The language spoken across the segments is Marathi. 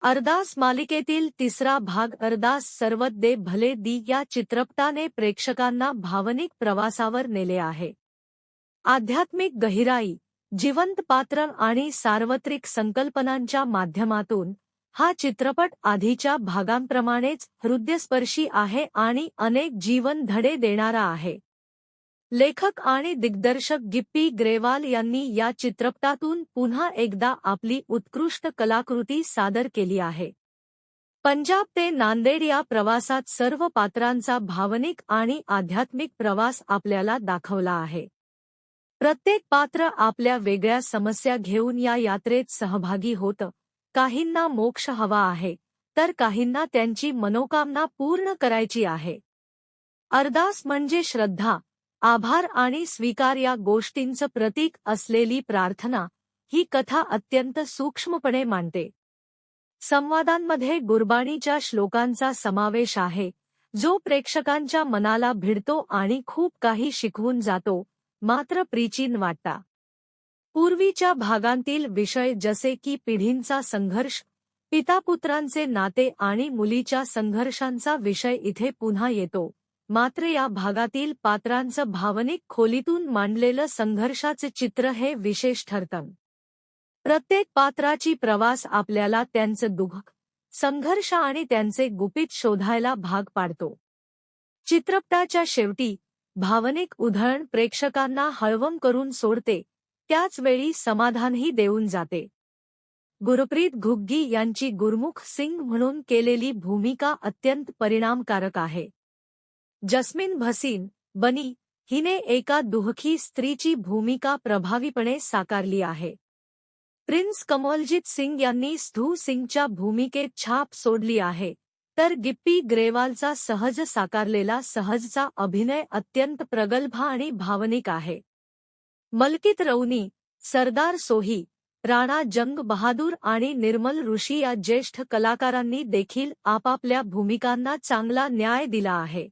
अरदास मालिकेतील तिसरा भाग अरदास सर्वत दे भले दी या चित्रपटाने प्रेक्षकांना भावनिक प्रवासावर नेले आहे. आध्यात्मिक गहिराई, जिवंत पात्र आणि सार्वत्रिक संकल्पनांच्या माध्यमातून हा चित्रपट आधीच्या भागांप्रमाणेच हृदयस्पर्शी आहे आणि अनेक जीवन धडे देणारा आहे. लेखक आणि दिग्दर्शक गिप्पी ग्रेवाल यांनी या चित्रपटातून पुन्हा एकदा आपली उत्कृष्ट कलाकृती सादर केली आहे. पंजाब ते नांदेड या प्रवासात सर्व पात्रांचा भावनिक आणि आध्यात्मिक प्रवास आपल्याला दाखवला आहे. प्रत्येक पात्र आपल्या वेगळ्या समस्या घेऊन या यात्रेत सहभागी होतं. काहींना मोक्ष हवा आहे, तर काहींना त्यांची मनोकामना पूर्ण करायची आहे. अरदास म्हणजे श्रद्धा, आभार आणि स्वीकार या गोष्टींचं प्रतीक असलेली प्रार्थना. ही कथा अत्यंत सूक्ष्मपणे मांडते. संवादांमध्ये गुरबाणीच्या श्लोकांचा समावेश आहे, जो प्रेक्षकांच्या मनाला भिडतो आणि खूप काही शिकवून जातो, मात्र प्राचीन वाटता. पूर्वीच्या भागांतील विषय जसे की पिढींचा संघर्ष, पितापुत्रांचे नाते आणि मुलीच्या संघर्षांचा विषय इथे पुन्हा येतो. मात्र या भागातील पात्रांचं भावनिक खोलीतून मांडलेलं संघर्षाचे चित्र हे विशेष ठरतं. प्रत्येक पात्राची प्रवास आपल्याला त्यांचं दुःख, संघर्ष आणि त्यांचे गुपित शोधायला भाग पाडतो. चित्रपटाच्या शेवटी भावनिक उधळण प्रेक्षकांना हळवं करून सोडते, त्याच वेळी समाधानही देऊन जाते. गुरप्रीत घुग्गी यांची गुरमुख सिंग म्हणून केलेली भूमिका अत्यंत परिणामकारक आहे. जस्मीन भसीन, बनी, हिने एका दुःखी स्त्रीची भूमिका प्रभावीपणे साकारली आहे. प्रिन्स कमलजीत सिंग यांनी सिद्धू सिंगच्या भूमिकेत छाप सोडली आहे, तर गिप्पी ग्रेवालचा सहज साकारलेला सहजचा अभिनय अत्यंत प्रगल्भ आणि भावनिक आहे. मलकित रौनी, सरदार सोही, राणा जंग बहादूर आणि निर्मल ऋषी या ज्येष्ठ कलाकारांनी देखील आपापल्या भूमिकांना चांगला न्याय दिला आहे.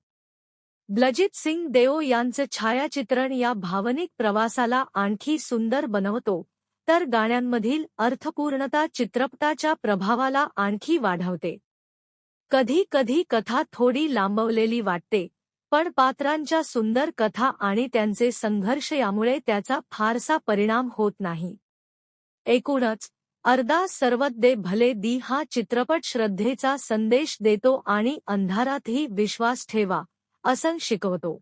बलजीत सिंग देओ यांचं छायाचित्रण या भावनिक प्रवासाला आणखी सुंदर बनवतो, तर गाण्यांमधील अर्थपूर्णता चित्रपटाच्या प्रभावाला आणखी वाढवते. कधी कधी कथा थोडी लांबवलेली वाटते, पण पात्रांच्या सुंदर कथा आणि त्यांचे संघर्ष यामुळे त्याचा फारसा परिणाम होत नाही. एकूणच अरदास सर्वत दे भले दी हा चित्रपट श्रद्धेचा संदेश देतो आणि अंधारातही विश्वास ठेवा असं शिकवतो.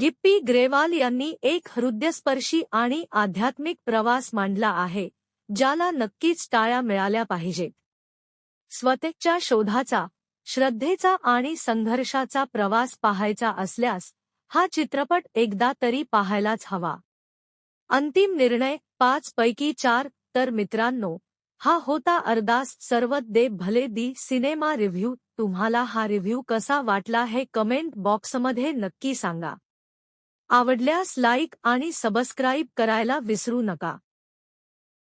गिप्पी ग्रेवाल यांनी एक हृदयस्पर्शी आणि आध्यात्मिक प्रवास मांडला आहे, ज्याला नक्कीच टाळ्या मिळाल्या पाहिजेत. स्वतःच्या शोधाचा, श्रद्धेचा आणि संघर्षाचा प्रवास पाहायचा असल्यास हा चित्रपट एकदा तरी पाहायलाच हवा. अंतिम निर्णय 5 पैकी 4. तर मित्रांनो, हा होता अरदास सर्वत दे भले दी सिनेमा रिव्ह्यू. तुम्हाला हा रिव्ह्यू कसा वाटला हे कमेंट बॉक्समध्ये नक्की सांगा. आवडल्यास लाईक आणि सबस्क्राईब करायला विसरू नका.